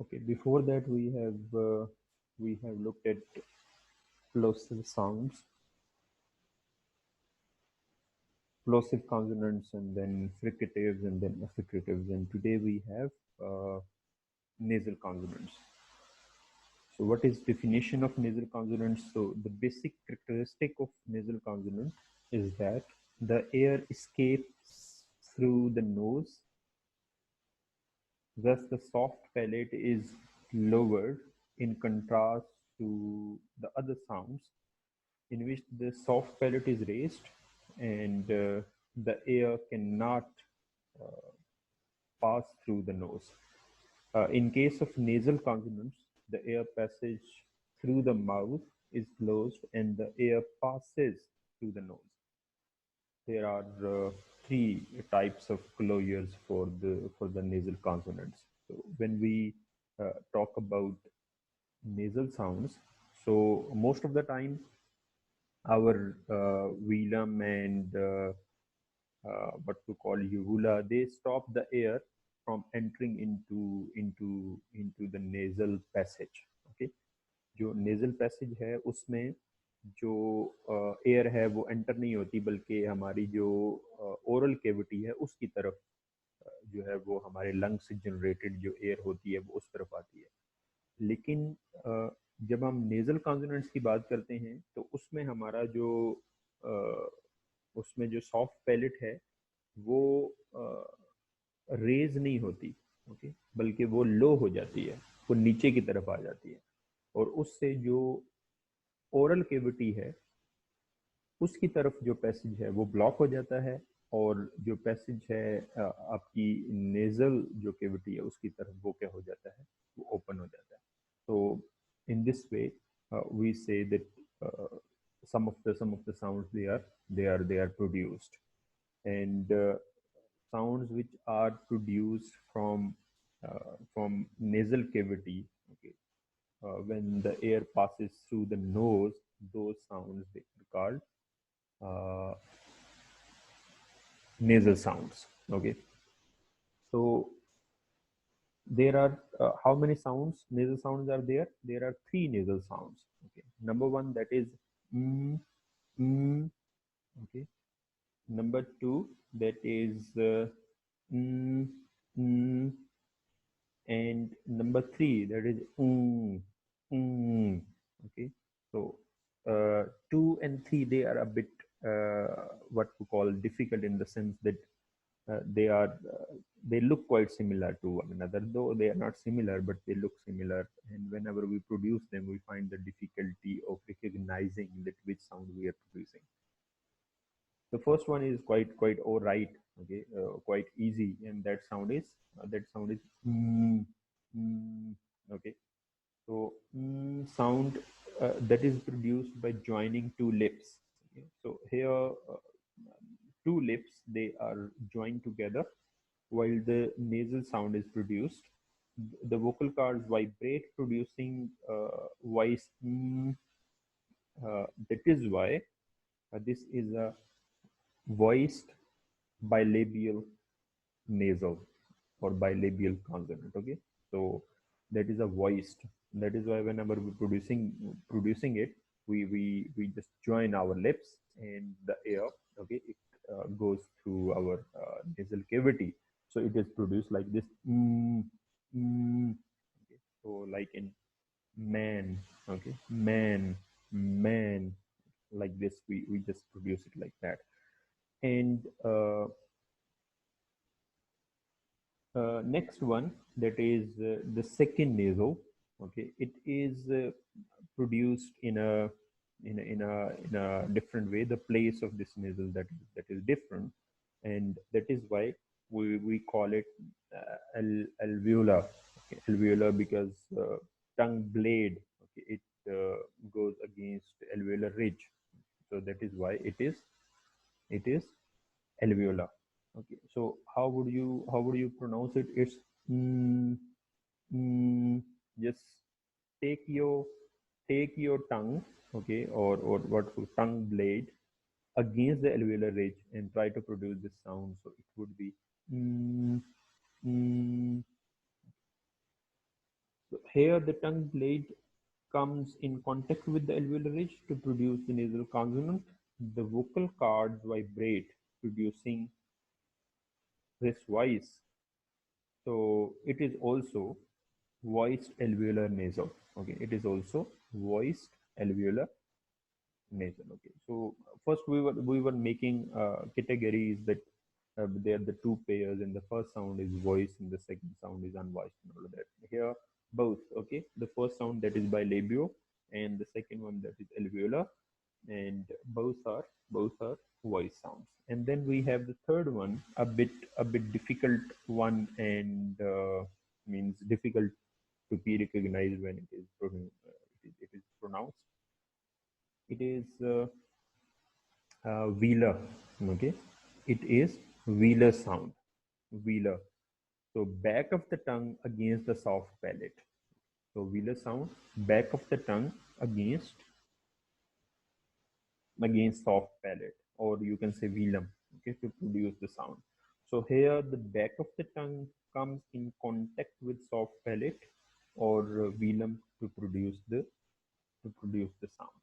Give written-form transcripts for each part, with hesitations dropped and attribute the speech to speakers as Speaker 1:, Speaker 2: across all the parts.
Speaker 1: Okay, before that we have looked at plosive sounds, plosive consonants, and then fricatives, and then affricatives. And today we have nasal consonants. So, what is definition of nasal consonants? So, the basic characteristic of nasal consonant is that the air escapes through the nose. Thus, the soft palate is lowered in contrast to the other sounds in which the soft palate is raised and the air cannot uh, pass through the nose. In case of nasal consonants, the air passage through the mouth is closed and the air passes through the nose. There are three types of closures for the nasal consonants. So when we talk about nasal sounds, so most of the time our velum and what to call uvula, they stop the air from entering into the nasal passage. Okay, जो nasal passage है उसमें जो air है वो enter नहीं होती, बल्कि हमारी जो ओरल कैविटी है उसकी तरफ जो है वो हमारे लंग से जनरेटेड जो एयर होती है वो उस तरफ आती है. लेकिन जब हम नेजल कॉन्सोनेंट्स की बात करते हैं तो उसमें हमारा जो उसमें जो सॉफ्ट पैलेट है वो रेज नहीं होती. ओके, बल्कि वो लो हो जाती है, वो नीचे की तरफ आ जाती है, और उससे जो ओरल कैविटी है उसकी तरफ जो पैसेज है वो ब्लॉक हो जाता है, और जो पैसेज है आपकी नेजल जो कैविटी है उसकी तरफ वो क्या हो जाता है, वो ओपन हो जाता है. तो in this way we say that some of the sounds they are produced, and sounds which are produced from nasal cavity. Okay, when the air passes through the nose, those sounds they are called uh, nasal sounds. Okay, so there are how many sounds, nasal sounds are there? There are three nasal sounds. Okay, number one, that is mm, mm. Okay, number two, that is mm, mm. And number three, that is mm. Okay, so 2 and 3, they are a bit what we call difficult, in the sense that they look quite similar to one another, though they are not similar, but they look similar, and whenever we produce them we find the difficulty of recognizing that which sound we are producing. The first one is quite all right. Okay, quite easy, and that sound is okay. So sound that is produced by joining two lips. Okay? So here two lips, they are joined together while the nasal sound is produced. The vocal cords vibrate, producing voice. That is why this is a voiced bilabial nasal or bilabial consonant. Okay, so that is a voiced. That is why whenever we're producing it, we just join our lips and the air. Okay, it goes through our nasal cavity, so it is produced like this. Okay, so like in man. Okay, man, like this, we just produce it like that. And next one, that is the second nasal. Okay, it is produced in a different way. The place of this nasal, that is different, and that is why we call it alveolar. Okay, alveolar, because tongue blade, okay, it goes against alveolar ridge, so that is why it is alveolar. Okay, so how would you pronounce it? It's mm, mm, just take your take your tongue, okay, or what tongue blade against the alveolar ridge and try to produce this sound. So it would be mm, mm, Here the tongue blade comes in contact with the alveolar ridge to produce the nasal consonant. The vocal cords vibrate, producing this voice. So it is also voiced alveolar nasal. Okay, it is also voiced alveolar nasal. Okay, so first we were making categories that they are the two pairs, and the first sound is voiced and the second sound is unvoiced and all of that. Here both. Okay, the first sound that is bilabio and the second one that is alveolar, and both are voice sounds. And then we have the third one, a bit difficult one, and means difficult to be recognized when it is pronounced. It is velar. Okay, it is velar sound. Velar. So back of the tongue against the soft palate. So velar sound, back of the tongue against soft palate, or you can say velum, okay, to produce the sound. So here the back of the tongue comes in contact with soft palate or velum to produce the sound.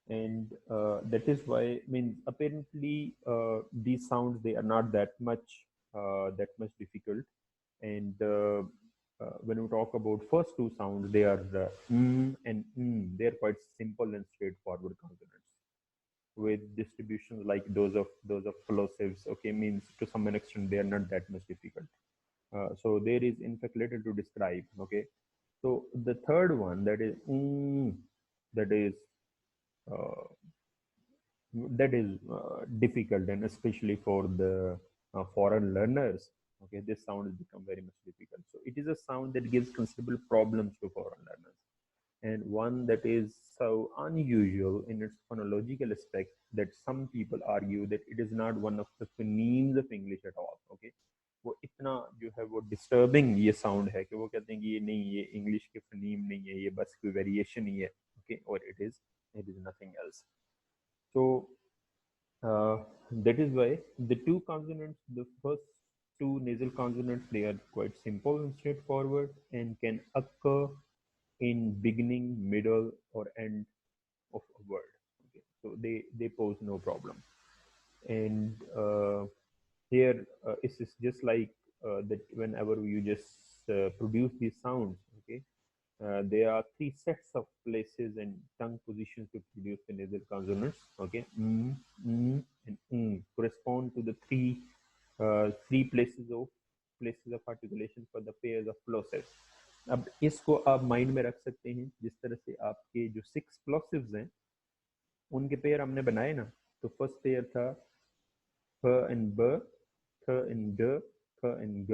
Speaker 1: And that is why, means apparently these sounds, they are not that much difficult. And when we talk about first two sounds, they are and they are quite simple and straightforward consonants with distributions like those of plosives. Okay, means to some extent they are not that much difficult. So there is in fact little to describe. Okay, so the third one, that is uh, difficult, and especially for the foreign learners. Okay, this sound has become very much difficult. So it is a sound that gives considerable problems to foreign learners, and one that is so unusual in its phonological aspect that some people argue that it is not one of the phonemes of English at all. Okay, वो इतना जो है वो disturbing ये sound है कि वो कहते हैं कि ये नहीं, ये इंग्लिश के फनीम नहीं है, ये बस कोई वेरिएशन ही है. Okay, or it is nothing else. So that is why the two consonants, the first two nasal consonants, they are quite simple and straightforward and can occur in beginning, middle, or end of a word. Okay, so they pose no problem. And here it's just like that whenever you just produce these sounds. Okay, there are three sets of places and tongue positions to produce the nasal consonants. Okay, and correspond to the three places of articulation for the pairs of plosives. अब इसको आप mind में रख सकते हैं जिस तरह से आपके जो 6 प्लॉसिव्स हैं उनके पेयर हमने बनाए ना. तो फर्स्ट पेयर था फ एंड ब, थ एंड ड, थ एंड ग.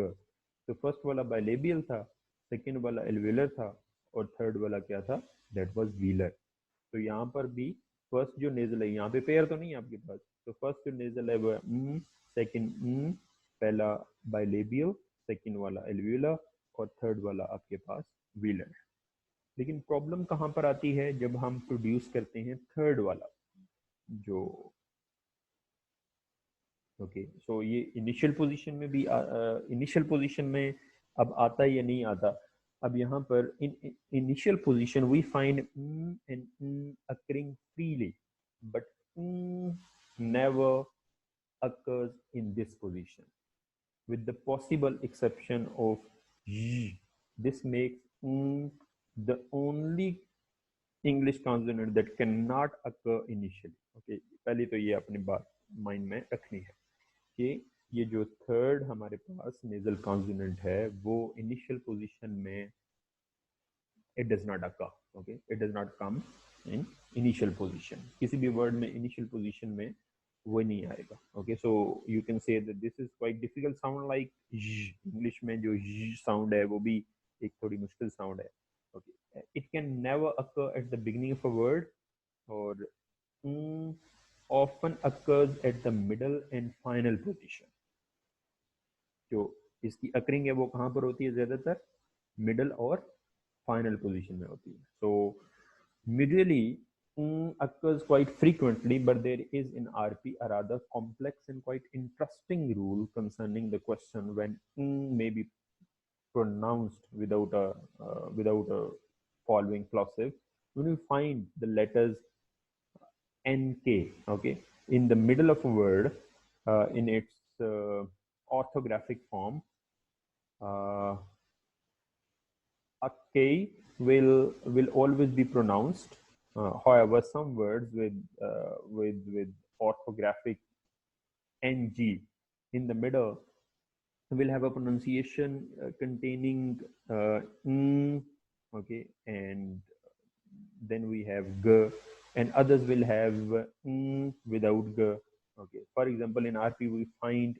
Speaker 1: तो फर्स्ट वाला बाइलेबियल था, सेकंड वाला एल्वेलर था, और थर्ड वाला क्या था, दैट वाज व्हीलर. तो यहाँ पर भी फर्स्ट जो नेजल है, यहाँ पे पेयर तो नहीं है आपके पास, तो फर्स्ट जो नेजल है वो है सेकंड, पहला बाइलेबियल, सेकंड वाला एल्वेलर, और थर्ड वाला आपके पास व्हीलर. लेकिन प्रॉब्लम कहाँ पर आती है, जब हम प्रोड्यूस करते हैं थर्ड वाला जो. ओके, सो ये इनिशियल पोजीशन में भी इनिशियल पोजीशन में अब आता है या नहीं आता. अब यहाँ पर in initial position we find and occurring freely, but never occurs in this position, with the possible exception of y. This makes the only English consonant that cannot occur initially. Okay, पहले तो ये अपनी बात mind में रखनी है कि ये जो थर्ड हमारे पास नेजल कॉन्सोनेंट है वो इनिशियल पोजीशन में it does not occur. Okay, it does not come in initial position. किसी भी वर्ड में इनिशियल पोजीशन में वो नहीं आएगा. Okay, so you can say that this is quite difficult sound like English में जो साउंड है वो भी एक थोड़ी मुश्किल साउंड है. Okay, it can never occur at the beginning of a word, और often occurs at the middle and final position. जो इसकी अकरिंग है वो कहाँ पर होती है, ज्यादातर मिडल और फाइनल पोजीशन में होती है. सो medially occurs quite frequently, but there is in RP a rather complex and quite interesting rule concerning the question when may be pronounced without a following plosive. When we find the letters NK, okay, in the middle of a word, in its orthographic form, uh, a K will always be pronounced. However, some words with orthographic NG in the middle will have a pronunciation containing okay, and then we have g, and others will have without g. Okay, for example, in RP we find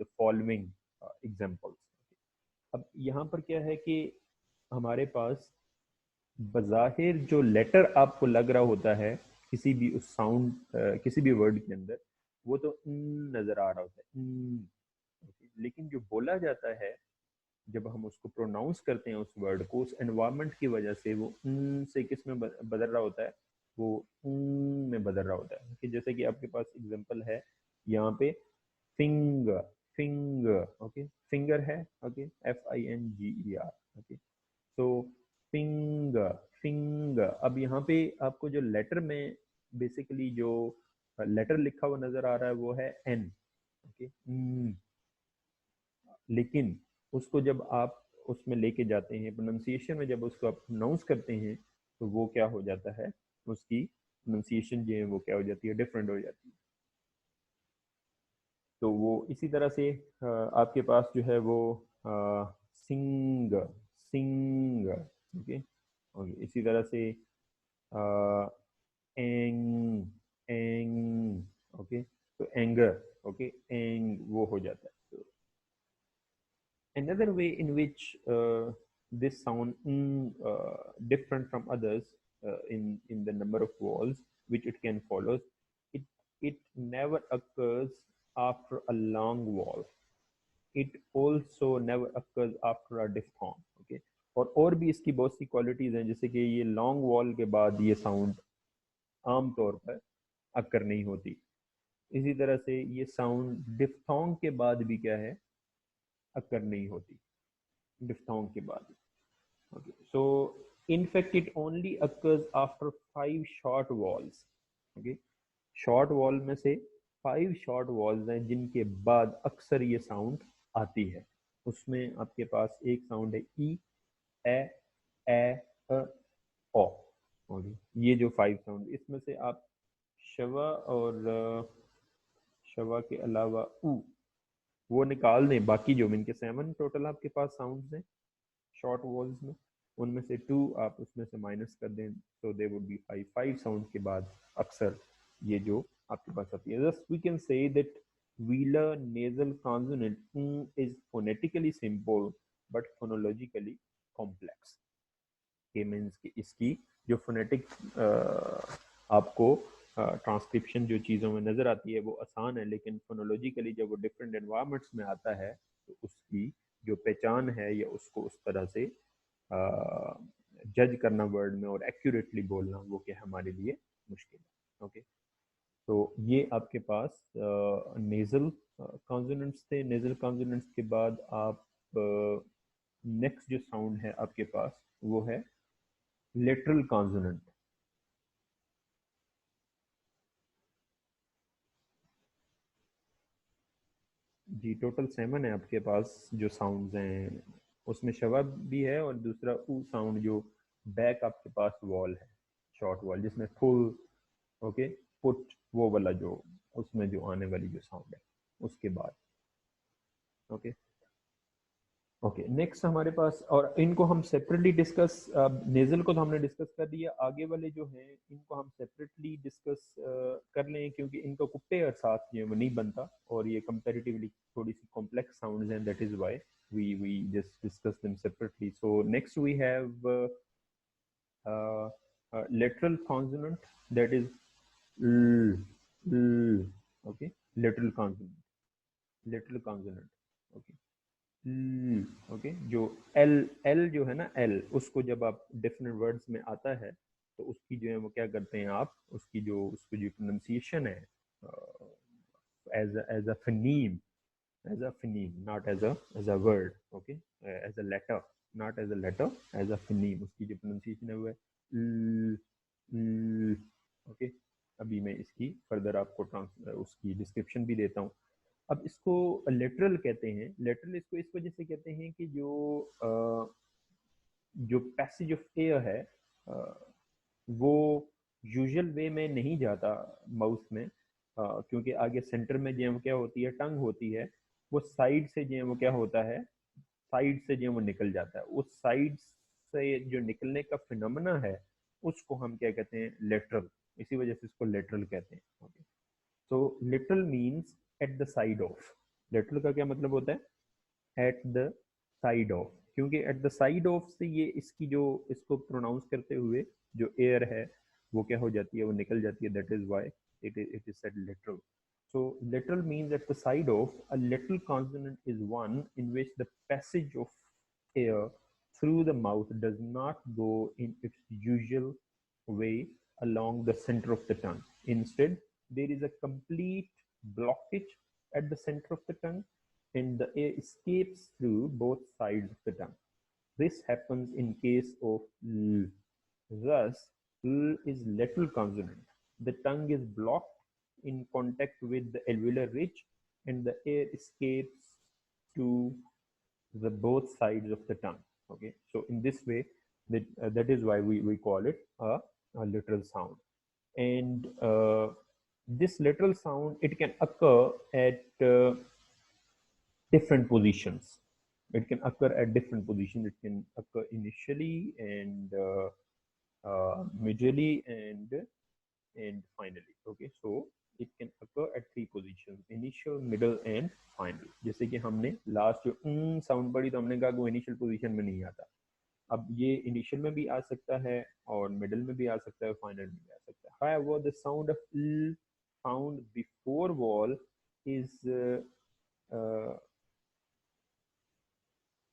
Speaker 1: the following examples. अब यहाँ पर क्या है कि हमारे पास बज़ाहिर जो letter आपको लग रहा होता है किसी भी उस साउंड किसी भी वर्ड के अंदर, वो तो नजर आ रहा होता है, लेकिन जो बोला जाता है जब हम उसको प्रोनाउंस करते हैं उस वर्ड को, उस एनवायरनमेंट की वजह से वो से किस में बदल रहा होता है, वो में बदल रहा होता है। कि जैसे कि आपके पास एग्जांपल है यहाँ पे फिंगर, फिंगर, ओके, फिंगर है, ओके, FINGER, ओके, तो फिंगर, फिंगर। अब यहाँ पे आपको जो लेटर में बेसिकली जो लेटर लिखा हुआ नजर आ रहा है वो है N, ओके, लेकिन उसको जब आप उसमें लेके जाते हैं प्रोनाउंसिएशन में, जब उसको आप प्रोनाउंस करते हैं तो वो क्या हो जाता है, उसकी प्रोनाउंसिएशन जो है वो क्या हो जाती है, डिफरेंट हो जाती है। तो वो इसी तरह से आपके पास जो है वो सिंग, सिंग, ओके, इसी तरह से एंग, एंग, ओके, तो एंगर, ओके, एंग वो हो जाता है। Another way in which this sound different from others in the number of vowels which it can follow, it it never occurs after a long vowel. It also never occurs after a diphthong. Okay, और भी इसकी बहुत सी qualities हैं, जैसे कि ये long wall के बाद ये साउंड आम तौर पर अक्कर नहीं होती। इसी तरह से ये साउंड डिफ्थोंग के बाद भी क्या है, अक्कर नहीं होती, डिफ्थोंग के बाद। Okay, so in fact it only occurs after 5 short vowels. Okay, short vowel में से 5 short vowels हैं जिनके बाद अक्सर ये साउंड आती है। उसमें आपके पास एक साउंड है ई, ए, ओ। ओके, ये जो 5 साउंड, इसमें से आप शवा और शवा के अलावा ऊ वो निकाल दें, बाकी जो इनके 7 टोटल आपके पास साउंड्स हैं शॉर्ट वॉल्स में, उनमें से 2 आप उसमें से माइनस कर दें, तो दे वुड बी 5 साउंड के बाद अक्सर ये जो आपके पास आती है। Thus we can say that velar nasal consonant is phonetically simple but phonologically complex. के मीन्स कि इसकी जो फोनेटिक आपको ट्रांसक्रिप्शन जो चीज़ों में नज़र आती है वो आसान है, लेकिन फोनोलॉजिकली जब वो डिफरेंट एनवायरनमेंट्स में आता है तो उसकी जो पहचान है या उसको उस तरह से जज करना वर्ड में और एक्यूरेटली बोलना वो क्या हमारे लिए मुश्किल है। ओके, तो ये आपके पास नेजल कॉन्सोनेंट्स थे। नेजल कॉन्सोनेंट्स के बाद आप नेक्स्ट जो साउंड है आपके पास वो है लेटरल कॉन्सोनेंट। जी, टोटल 7 है आपके पास जो साउंड्स हैं, उसमें शवा भी है और दूसरा ऊ साउंड जो बैक आपके पास वॉल है, शॉर्ट वॉल, जिसमें फुल, ओके, पुट, वो वाला जो उसमें जो आने वाली जो साउंड है उसके बाद। ओके, ओके, नेक्स्ट हमारे पास, और इनको हम सेपरेटली डिस्कस, नेजल को तो हमने डिस्कस कर दिया, आगे वाले जो हैं इनको हम सेपरेटली डिस्कस कर लें, क्योंकि इनको कुप्पे और साथ जो है वो नहीं बनता और ये कंपैरेटिवली थोड़ी सी कॉम्प्लेक्स साउंड्स हैं, that is why we just discuss them separately. So next we have lateral consonant, that is l, l, okay, lateral consonant, lateral consonant, okay, okay, जो एल, एल जो है ना, L, उसको जब आप different words में आता है तो उसकी जो है वो क्या करते हैं आप, उसकी जो उसकी जो प्रोनाउंसिएशन है as a phoneme, as a phoneme, not as a word, okay, as a letter, not as a letter, as a phoneme. उसकी जो प्रोनाउंसिएशन है वो है ओके। अभी मैं इसकी फर्दर आपको उसकी डिस्क्रिप्शन भी देता हूँ। अब इसको लेटरल कहते हैं। लेटरल इसको इस वजह से कहते हैं कि जो पैसेज ऑफ एयर है वो यूजुअल वे में नहीं जाता माउथ में, क्योंकि आगे सेंटर में जो क्या होती है, टंग होती है, वो साइड से जो क्या होता है, साइड से जो वो निकल जाता है। उस साइड से जो निकलने का फिनोमेना है उसको हम क्या कहते हैं, लेटरल। इसी वजह से इसको लेटरल कहते हैं। Okay, so lateral means at the side of. Lateral का क्या मतलब होता है, एट द साइड ऑफ, क्योंकि एट द साइड ऑफ से ये इसकी जो इसको प्रोनाउंस करते हुए जो एयर है वो क्या हो जाती है, वो निकल जाती है। That is why it is said lateral. So lateral means at the side of. A lateral consonant is one in which the passage of air through the mouth does not go in its usual way along the center of the tongue. Instead, there is a complete blockage at the center of the tongue and the air escapes through both sides of the tongue. This happens in case of L. Thus, L is lateral consonant. The tongue is blocked in contact with the alveolar ridge and the air escapes to the both sides of the tongue. Okay, so in this way, that is why we call it a lateral sound. And this lateral sound, it can occur at different positions. It can occur at different positions. It can occur initially and majorly and finally. Okay, so it can occur at three positions: initial, middle and final. जैसे कि हमने last जो sound पढ़ी तो हमने कहा कि वो इनिशियल पोजीशन में नहीं आता। अब ये इनिशियल में भी आ सकता है और मिडिल में भी आ सकता है, फाइनल में भी आ सकता है। However, the sound of l found before vowel is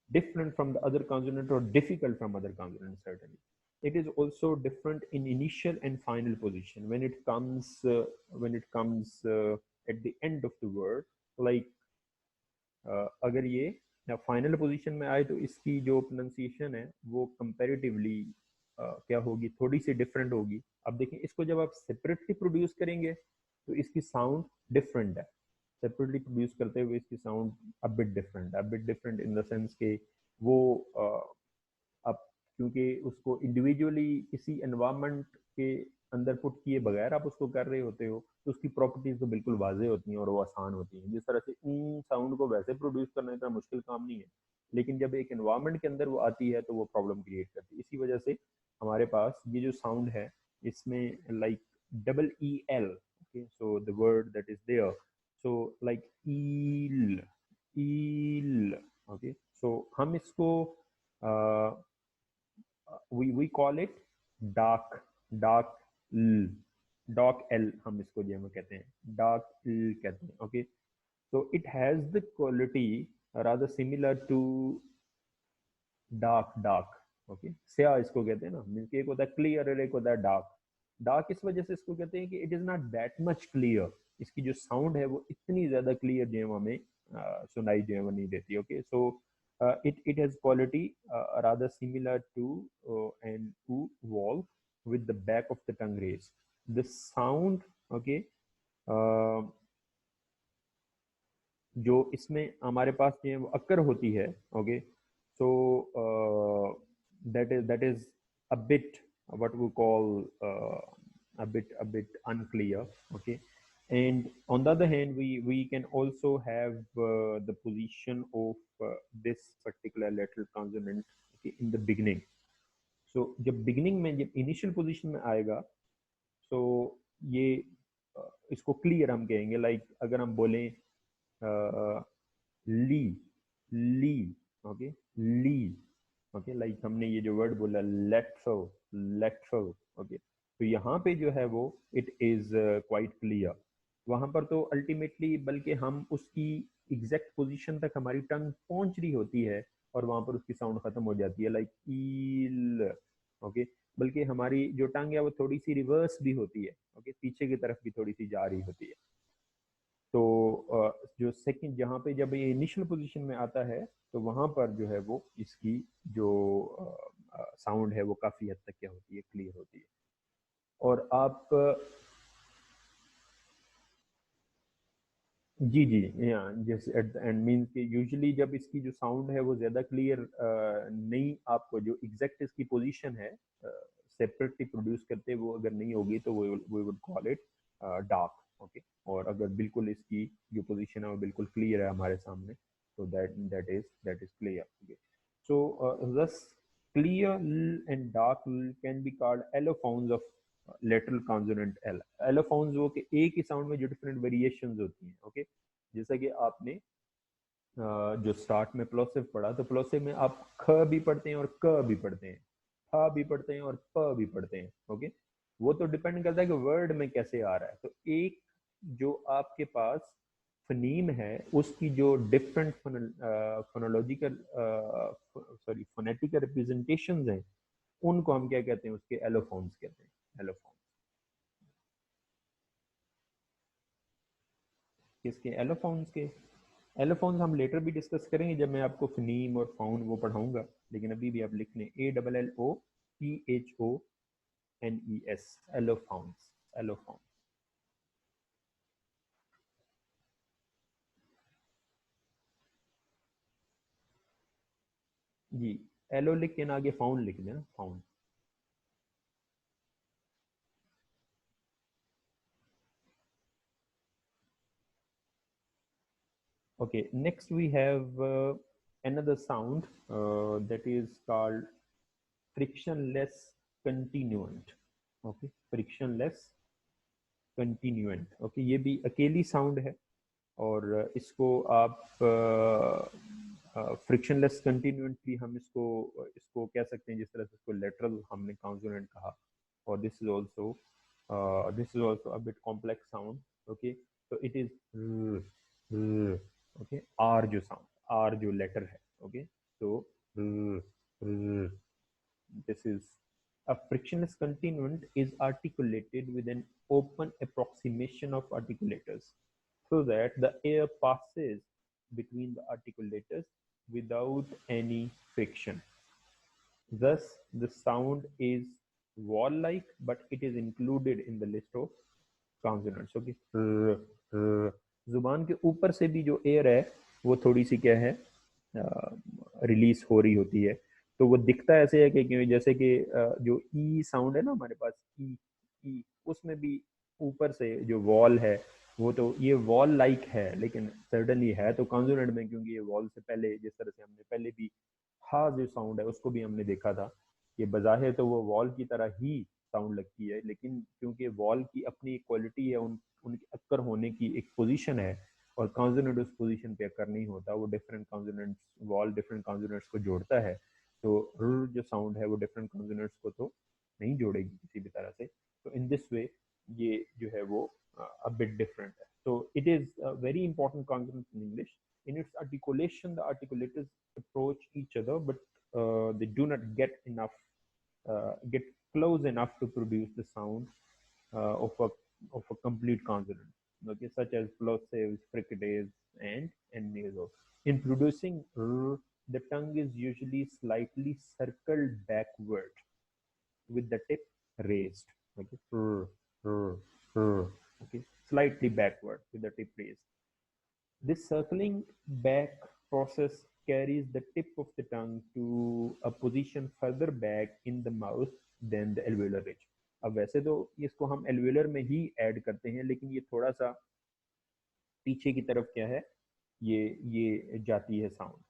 Speaker 1: different from the other consonant or difficult from other consonants. Certainly it is also different in initial and final position when it comes at the end of the word. Like अगर ये final position में आए तो इसकी जो pronunciation है वो comparatively क्या होगी, थोड़ी सी डिफरेंट होगी। अब देखें, इसको जब आप सेपरेटली प्रोड्यूस करेंगे तो इसकी साउंड डिफरेंट है। सेपरेटली प्रोड्यूस करते हुए इसकी sound a bit different in the sense के वो अब क्योंकि उसको इंडिविजुअली किसी एनवायरनमेंट के अंदर पुट किए बगैर आप उसको कर रहे होते हो तो उसकी प्रॉपर्टीज तो बिल्कुल वाजे होती हैं और वो आसान होती हैं। जिस तरह से साउंड को वैसे प्रोड्यूस करना इतना मुश्किल काम नहीं है, लेकिन जब एक एनवायरनमेंट के अंदर वो आती है तो वो प्रॉब्लम क्रिएट करती है। इसी वजह से हमारे पास ये जो साउंड है इसमें like double E L, okay, so the word that is there, so like eel eel, okay, so हम इसको we call it dark l हम इसको जो कहते हैं dark l कहते हैं। Okay, so it has the quality rather similar to dark। Okay, स्या इसको कहते हैं ना, मींस एक होता है क्लियर और एक होता है डार्क। इस वजह से इसको कहते हैं कि it is not that much clear. इसकी जो साउंड है वो इतनी ज्यादा क्लियर जो है हमें सुनाई जो है वो नहीं देती। Okay, so it has quality rather similar to an u vowel with the back of the tongue raised. The sound, okay, जो इसमें हमारे पास जो है वो अक्कर होती है, okay, so that is a bit what we call a bit unclear. Okay, and on the other hand we can also have the position of this particular lateral consonant, okay, in the beginning. So जब beginning में जब initial position में आएगा so ये इसको clear हम कहेंगे। like अगर हम बोलें ली ली, ओके, ली, ओके, लाइक हमने ये जो वर्ड बोला लेटरल, ओके, तो यहाँ पे जो है वो इट इज क्वाइट क्लियर। वहां पर तो अल्टीमेटली बल्कि हम उसकी एग्जैक्ट पोजीशन तक हमारी टंग पहुंच रही होती है और वहां पर उसकी साउंड खत्म हो जाती है, लाइक ईल, ओके, बल्कि हमारी जो टंग है वो थोड़ी सी रिवर्स भी होती है, ओके, पीछे की तरफ भी थोड़ी सी जा रही होती है। तो जो सेकंड जहाँ पे जब ये इनिशियल पोजीशन में आता है तो वहाँ पर जो है वो इसकी जो साउंड है वो काफ़ी हद तक क्या होती है, क्लियर होती है। और आप जी जी, या जैसे एट द एंड मीन्स कि यूजुअली जब इसकी जो साउंड है वो ज़्यादा क्लियर नहीं, आपको जो एग्जैक्ट इसकी पोजीशन है सेपरेटली प्रोड्यूस करते वो अगर नहीं होगी तो we would call it dark. Okay, और अगर बिल्कुल इसकी जो पोजीशन है वो बिल्कुल क्लियर है हमारे सामने तो that is clear. Okay, so thus clear and dark can be called allophones of lateral consonant L. Allophones वो कि एक ही साउंड में जो डिफरेंट वेरिएशंस होती हैं। ओके, जैसा कि आपने जो स्टार्ट में प्लोसिव पढ़ा, तो प्लोसिव में आप ख भी पढ़ते हैं और क भी पढ़ते हैं, फ भी पढ़ते हैं और प भी पढ़ते हैं। ओके, वो तो डिपेंड करता है कि वर्ड में कैसे आ रहा है। तो एक जो आपके पास फनीम है उसकी जो डिफरेंट फोनोलॉजिकल सॉरी फोनेटिकल रिप्रेजेंटेशंस हैं उनको हम क्या कहते हैं, उसके एलोफोन्स कहते हैं, एलोफोन्स। किसके? एलोफोन्स के। एलोफोन्स हम लेटर भी डिस्कस करेंगे जब मैं आपको फनीम और फाउंड वो पढ़ाऊंगा, लेकिन अभी भी आप लिख लें ALLOPHONES, एलोफोन्स, एलोफोन्स। जी, एलो लिख के ना आगे फाउंड लिख देना, found. Okay, next we have another sound that is called frictionless continuant. Okay, frictionless continuant. Okay, ये भी अकेली साउंड है और इसको आप फ्रिक्शनलेस कंटिन्यूएंट भी हम इसको इसको कह सकते हैं, जिस तरह से इसको लेटरल हमने कॉन्सोनेंट कहा। और this is also a bit complex sound. Okay, तो इट इज ओके, आर जो साउंड, आर जो लेटर है। ओके, तो this is a frictionless continuant is articulated with an open approximation of articulators so that the air passes between the articulators without any friction. Thus, the sound is wall-like, but it is included in the list of consonants. Okay, जुबान के ऊपर से भी जो air है वो थोड़ी सी क्या है, रिलीज हो रही होती है। तो वो दिखता ऐसे है कि जैसे कि जो ई साउंड है ना हमारे पास, ई ई उसमें भी ऊपर से जो वॉल है वो तो ये वॉल लाइक है, लेकिन सर्टनली है तो कॉन्सोनेंट में, क्योंकि ये वॉल से पहले जिस तरह से हमने पहले भी हा जो साउंड है उसको भी हमने देखा था कि बज़ाहिर तो वो वॉल की तरह ही साउंड लगती है, लेकिन क्योंकि वॉल की अपनी क्वालिटी है, उनके अक्कर होने की एक पोजीशन है और कॉन्सोनेंट उस पोजीशन पे अक्कर नहीं होता, वो different consonants, wall different consonants को जोड़ता है। तो र जो साउंड है वो डिफरेंट कॉन्सोनेंट्स को तो नहीं जोड़ेगी किसी भी तरह से। तो इन दिस वे ये जो है वो a bit different. So it is a very important consonant in English. In its articulation, the articulators approach each other, but they do not get close enough to produce the sound of a complete consonant. Okay, such as plosives, fricatives, and nasals. In producing r, the tongue is usually slightly circled backward with the tip raised. Okay, okay, slightly backward with the tip raised. This circling back process carries the tip of the tongue to a position further back in the mouth than the alveolar ridge. अब वैसे तो इसको हम alveolar में ही add करते हैं, लेकिन ये थोड़ा सा पीछे की तरफ क्या है, ये जाती है साउंड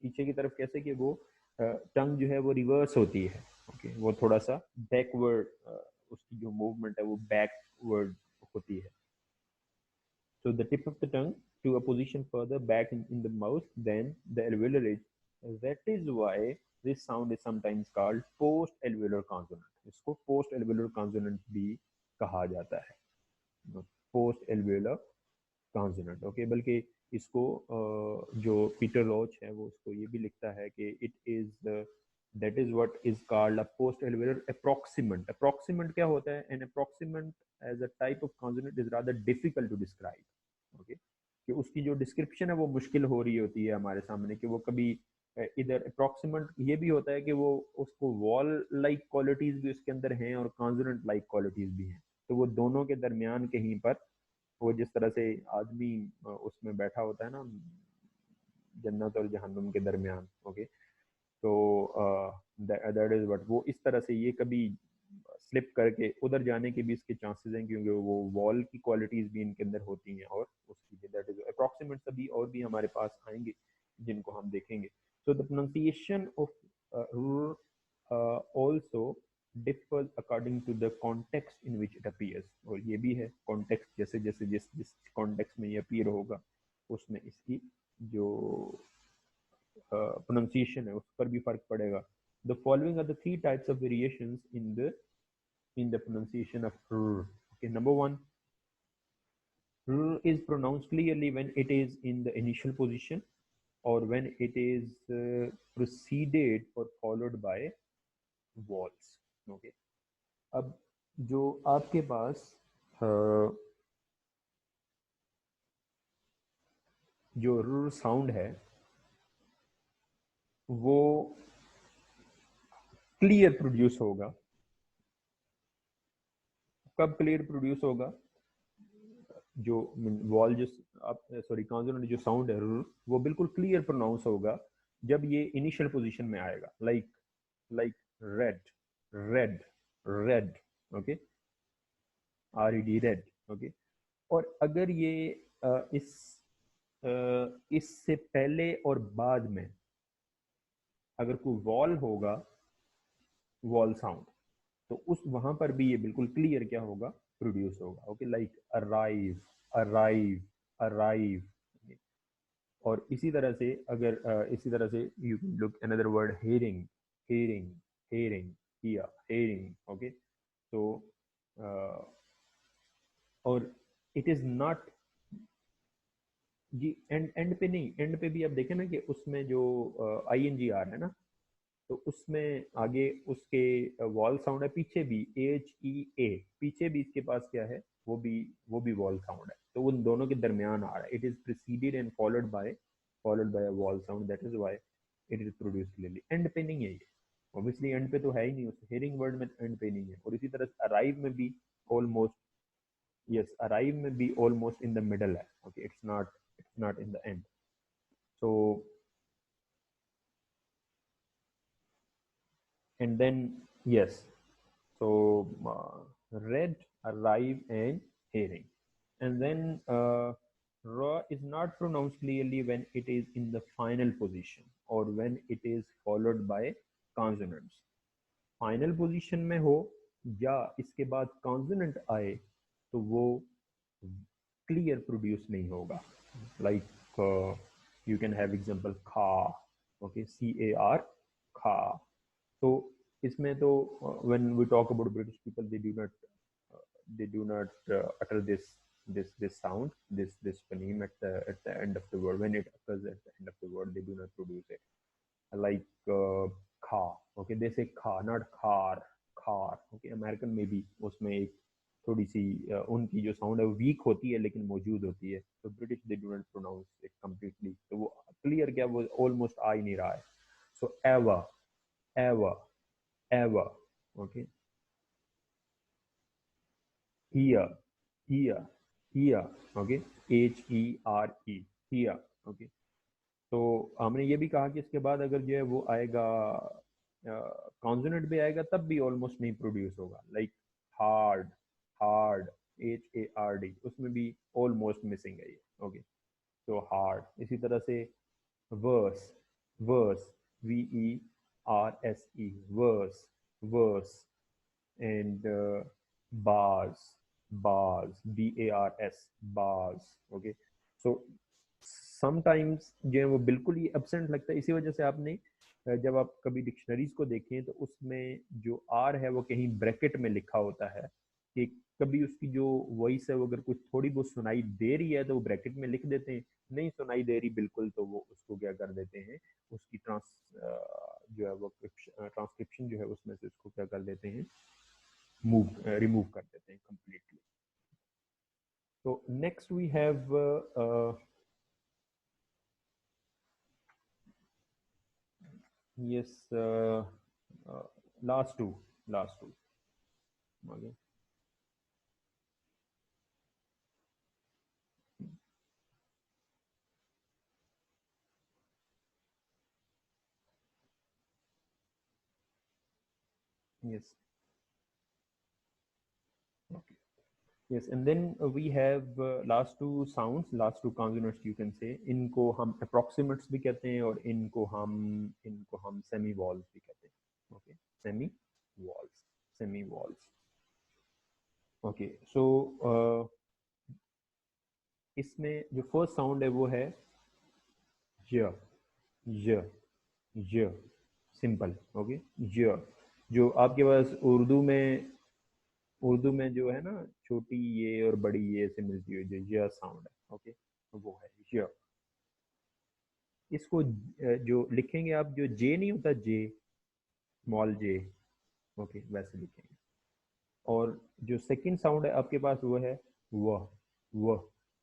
Speaker 1: पीछे की तरफ, कैसे कि वो टंग जो है वो रिवर्स होती है। ओके, वो थोड़ा सा बैकवर्ड, उसकी जो मूवमेंट है वो बैकवर्ड होती है। So the tip of the tongue to a position further back in the mouth than the alveolar ridge. That is why this sound is sometimes called post-alveolar consonant. इसको post-alveolar consonant भी कहा जाता है, post-alveolar consonant. Okay, बल्कि इसको जो Peter roach है वो उसको ये भी लिखता है कि it is that is what is called a post-alveolar approximant. Approximant क्या होता है? An approximant as a type of consonant is rather difficult to describe. Okay, कि उसकी जो डिस्क्रिप्शन है वो मुश्किल हो रही होती है हमारे सामने, कि वो कभी इधर अप्रोक्सीमेट ये भी होता है कि वो उसको वॉल लाइक क्वालिटीज भी उसके अंदर हैं और कॉन्सोनेंट लाइक क्वालिटीज भी हैं, तो वो दोनों के दरमियान कहीं पर वो जिस तरह से आदमी उसमें बैठा होता है ना जन्नत और जहन्नुम के दरमियान, ओके, तो दैट इज व्हाट, वो इस तरह से ये कभी स्लिप करके उधर जाने के भी इसके चांसेस हैं, क्योंकि वो वॉल की क्वालिटीज भी इनके अंदर होती हैं और उसकी दैट इज अप्रॉक्सीमेट सभी और भी हमारे पास आएंगे जिनको हम देखेंगे। So the pronunciation of also differs according to the context in which it appears, और ये भी है कॉन्टेक्स्ट, जैसे जैसे जिस जिस कॉन्टेक्स्ट में ये अपीयर होगा उसमें इसकी जो प्रोनाउंसिएशन है उस पर भी फर्क पड़ेगा। The following are the three types of variations in the pronunciation of r. Okay, number one, r is pronounced clearly when it is in the initial position or when it is preceded or followed by vowels. Okay, अब जो आपके पास जो r sound है वो clear produce होगा। कब clear produce होगा? जो वॉल जो आप सॉरी कॉन्सोनेंट जो साउंड है वो बिल्कुल क्लियर प्रोनाउंस होगा जब ये इनिशियल पोजीशन में आएगा, like like red, red, red, okay, R E D, red, okay. और अगर ये इससे पहले और बाद में अगर कोई वॉल होगा, वॉल साउंड, तो उस वहां पर भी ये बिल्कुल क्लियर क्या होगा, प्रोड्यूस होगा, okay, like arrive, arrive, arrive. और इसी तरह से अगर इसी तरह से you can look another word, hearing, hearing, hearing, किया, हेयरिंग, ओके। तो और इट इज नॉट जी एंड एंड पे नहीं, एंड पे भी आप देखें ना कि उसमें जो आई एन जी आर है ना, तो उसमें आगे उसके वॉल साउंड है, पीछे भी एच ई ए, पीछे भी इसके पास क्या है, वो भी वॉल साउंड है, तो उन दोनों के दरमियान आ रहा है। It is preceded and followed by a wall sound, that is why it is produced clearly. And पे नहीं है ये, ऑब्वियसली एंड पे तो है ही नहीं, उस हेयरिंग वर्ड में एंड पे नहीं है। और इसी तरह अराइव में भी ऑलमोस्ट, यस, अराइव में भी ऑलमोस्ट इन द मिडल है, okay, it's not in the end. So and then yes, so red, arrive and hearing. And then ra is not pronounced clearly when it is in the final position or when it is followed by consonants. Final position में हो या इसके बाद consonant आए तो वो clear produce नहीं होगा। Like you can have example खा, ओके, सी ए आर, खा। तो इसमें तो when we talk about British people, they do not utter this sound, this phoneme at the end of the word. When it occurs at the end of the word, they do not produce it, like kha, okay, they say kha, not khar, khar, okay। American में भी उसमें एक थोड़ी सी उनकी जो sound है वो week होती है लेकिन मौजूद होती है, तो British they do not pronounce it completely, तो वो क्लियर क्या, वो ऑलमोस्ट आ ही नहीं रहा है। So ever, ever, ever, okay, here, here, here, okay, HERE, here, okay। तो हमने ये भी कहा कि इसके बाद अगर जो है वो आएगा कॉन्सोनेंट भी आएगा तब भी ऑलमोस्ट नहीं प्रोड्यूस होगा, लाइक हार्ड, हार्ड, HARD, उसमें भी ऑलमोस्ट मिसिंग है ये, ओके। तो हार्ड, इसी तरह से verse, verse, VERSE, verse, verse, and bars, bars, BARS, bars, okay। So sometimes जो है वो बिल्कुल ही एब्सेंट लगता है, इसी वजह से आपने जब आप कभी डिक्शनरीज को देखें तो उसमें जो आर है वो कहीं ब्रैकेट में लिखा होता है, कि कभी उसकी जो वॉइस है वो अगर कुछ थोड़ी बहुत सुनाई दे रही है तो वो ब्रैकेट में लिख देते हैं, नहीं सुनाई दे रही बिल्कुल तो वो उसको क्या कर देते हैं, उसकी जो है वो ट्रांसक्रिप्शन जो है उसमें से उसको क्या कर देते हैं, मूव रिमूव कर देते हैं completely. So next we have yes, uh, last two. Okay. Yes. Okay. Yes, and then we have last two sounds, last two consonants you can say. इनको हम approximates भी कहते हैं और इनको हम semi vowels भी कहते हैं. Okay, semi vowels, semi vowels. Okay, so इसमें जो फर्स्ट साउंड है वो है य, य, य, सिंपल. ओके, य. जो आपके पास उर्दू में जो है ना, छोटी ये और बड़ी ये से मिलती हुई जो य साउंड है. ओके, तो वो है य. इसको जो लिखेंगे आप, जो जे नहीं होता, जे, स्मॉल जे. ओके, वैसे लिखेंगे. और जो सेकंड साउंड है आपके पास वो है व, व,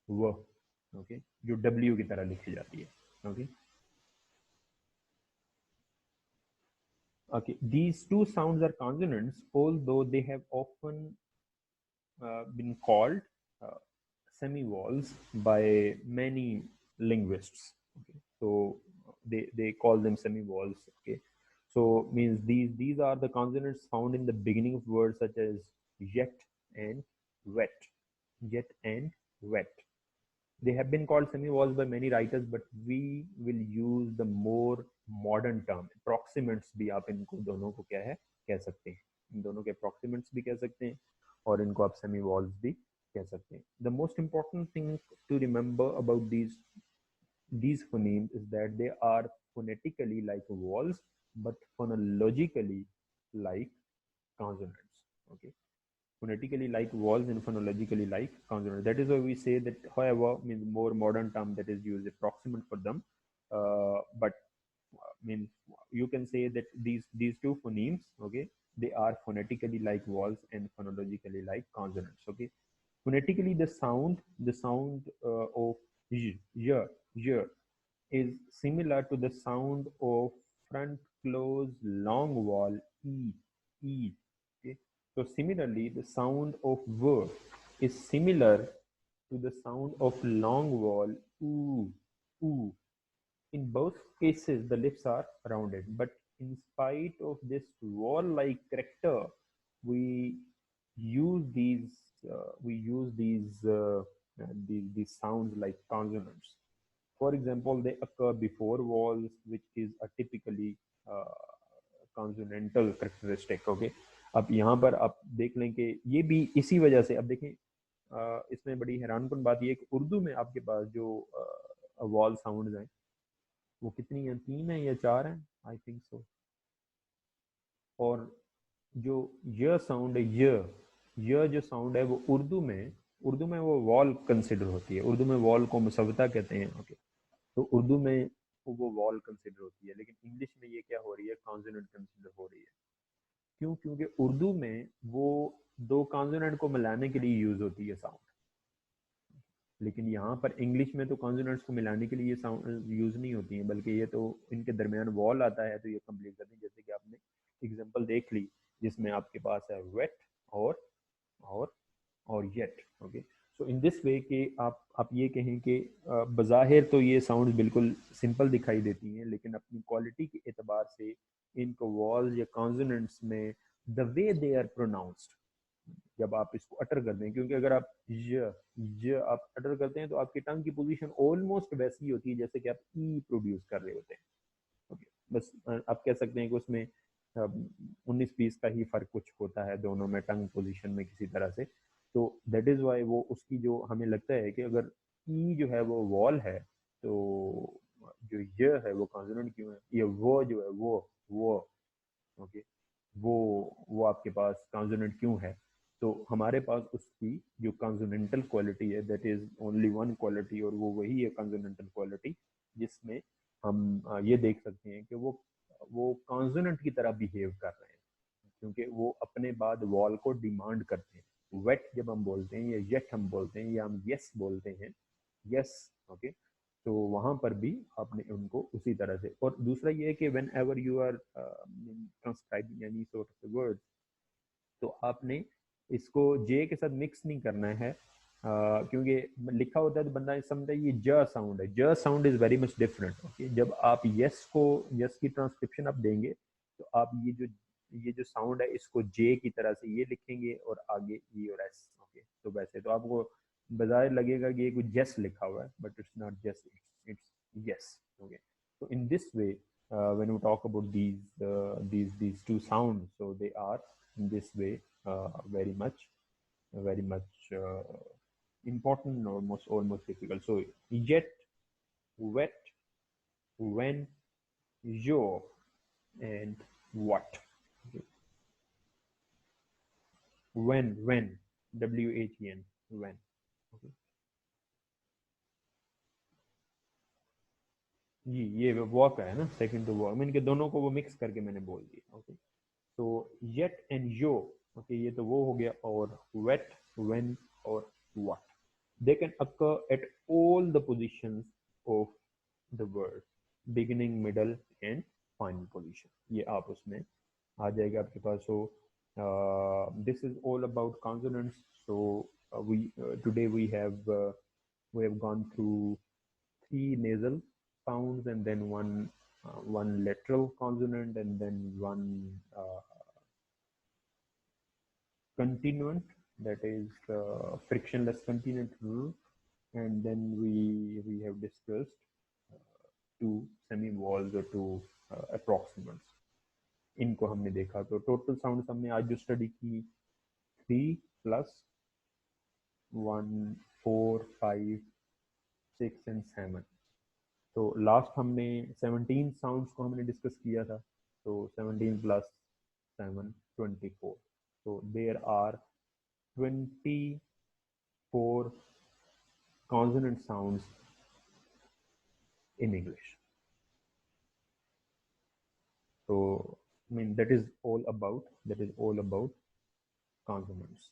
Speaker 1: व. ओके, जो डब्ल्यू की तरह लिखी जाती है. Okay. Okay, these two sounds are consonants, although they have often been called uh, semi-vowels by many linguists. Okay, so they call them semi-vowels. Okay, so means these are the consonants found in the beginning of words such as yet and wet, yet and wet. They have been called semi-vowels by many writers, but we will use the more modern term. Approximates भी आप इनको दोनों को क्या है कह सकते हैं. इन दोनों के approximates भी कह सकते हैं और इनको आप semi-vowels भी कह सकते हैं. The most important thing to remember about these phonemes is that they are phonetically like vowels, but phonologically like consonants. Okay, phonetically like vowels and phonologically like consonants. That is why we say that, however, means more modern term that is used approximate for them. But means you can say that these two phonemes, okay, they are phonetically like vowels and phonologically like consonants. Okay, phonetically the sound of y, y is similar to the sound of front close long vowel e, e. Okay. So similarly, the sound of v is similar to the sound of long vowel oo, oo. In both cases, the lips are rounded, but in spite of this wall-like character, we use these sounds like consonants. For example, they occur before vowels, which is a typically uh, consonantal characteristic. Okay, अब यहाँ पर आप देख लें कि ये भी इसी वजह से, अब देखें इसमें बड़ी हैरानकुन बात ये है कि उर्दू में आपके पास जो वॉल साउंड्स हैं वो कितनी हैं, 3 है या 4 हैं, आई थिंक सो. और जो य साउंड है, य जो साउंड है वो उर्दू में वो वॉल कंसिडर होती है. उर्दू में वॉल को मुसव्वता कहते हैं. ओके, तो उर्दू में वो वॉल कंसिडर होती है, लेकिन इंग्लिश में ये क्या हो रही है, कॉन्सोनेंट कंसिडर हो रही है. क्यों? क्योंकि उर्दू में वो दो कॉन्सोनेंट को मिलाने के लिए यूज होती है साउंड, लेकिन यहाँ पर इंग्लिश में तो कॉन्सोनेंट्स को मिलाने के लिए ये साउंड यूज नहीं होती हैं, बल्कि ये तो इनके दरमियान वॉल आता है तो ये कंप्लीट करते हैं. जैसे कि आपने एग्जांपल देख ली जिसमें आपके पास है वेट और और और yet. Okay, so in this way कि आप ये कहें कि बज़ाहिर तो ये साउंड बिल्कुल सिंपल दिखाई देती हैं, लेकिन अपनी क्वालिटी के एतबार से इनको वॉल्स या कॉन्सोनेंट्स में the way they are pronounced, जब आप इसको अटर करते हैं, क्योंकि अगर आप य आप अटर करते हैं तो आपकी टंग की पोजीशन ऑलमोस्ट वैसी ही होती है जैसे कि आप ई प्रोड्यूस कर रहे होते हैं. ओके, बस आप कह सकते हैं कि उसमें 19-20 का ही फर्क कुछ होता है दोनों में, टंग पोजीशन में किसी तरह से. तो दैट इज वाई वो उसकी जो हमें लगता है कि अगर ई जो है वो वॉल है तो जो य है वो कॉन्सोनेंट क्यों है, ये वो जो है वो ओके, वो आपके पास कॉन्सोनेंट क्यों है. तो हमारे पास उसकी जो कॉन्सोनेंटल क्वालिटी है, that is only one quality, और वो वही है कॉन्सोनेंटल क्वालिटी जिसमें हम ये देख सकते हैं कि वो कॉन्सोनेंट की तरह बिहेव कर रहे हैं, क्योंकि वो अपने बाद वॉल को डिमांड करते हैं. वेट जब हम बोलते हैं या येट हम बोलते हैं या हम यस बोलते हैं, यस, ओके, तो वहां पर भी आपने उनको उसी तरह से। और दूसरा ये है कि whenever you are transcribing any sort of word, तो आपने इसको जे के साथ मिक्स नहीं करना है, क्योंकि लिखा होता है तो बंदा समझता है ये ज साउंड है। ज sound is very much different, okay. जब आप यस को, यस की ट्रांसक्रिप्शन आप देंगे, तो आप ये जो साउंड है इसको जे की तरह से ये लिखेंगे और आगे ई और एस, ओके। तो वैसे तो आपको बाजार लगेगा कि ये कुछ जस लिखा हुआ है, बट इट्स नॉट जस, it's yes, okay. So in this way, when we talk about these two sounds, so they are in this way very much important, almost difficult. So yet, wet, when, yo, and what. Okay. When, when, when. Okay. जी, ये walk है ना, second to walk, मैंने के दोनों को वो mix करके मैंने बोल दिया, ओके। तो येट एंड यो, ओके, ये तो वो हो गया। और वेट, व्हेन और what, they can occur at all the positions of the word, beginning, middle and final position, ये आप उसमें आ जाएगा आपके पास। so this is all about consonants. So we today we have gone through 3 nasal sounds, and then one lateral consonant, and then one continuant, that is frictionless continuant, and then we have discussed two semi-vowels or two approximants, इनको हमने देखा। तो total sound हमने आज जो study की 3 plus 1 4 5 6 and 7। तो last हमने 17 साउंड्स को हमने डिस्कस किया था। तो 17 plus 7 24। so there are 24 consonant sounds in English. So I mean that is all about consonants.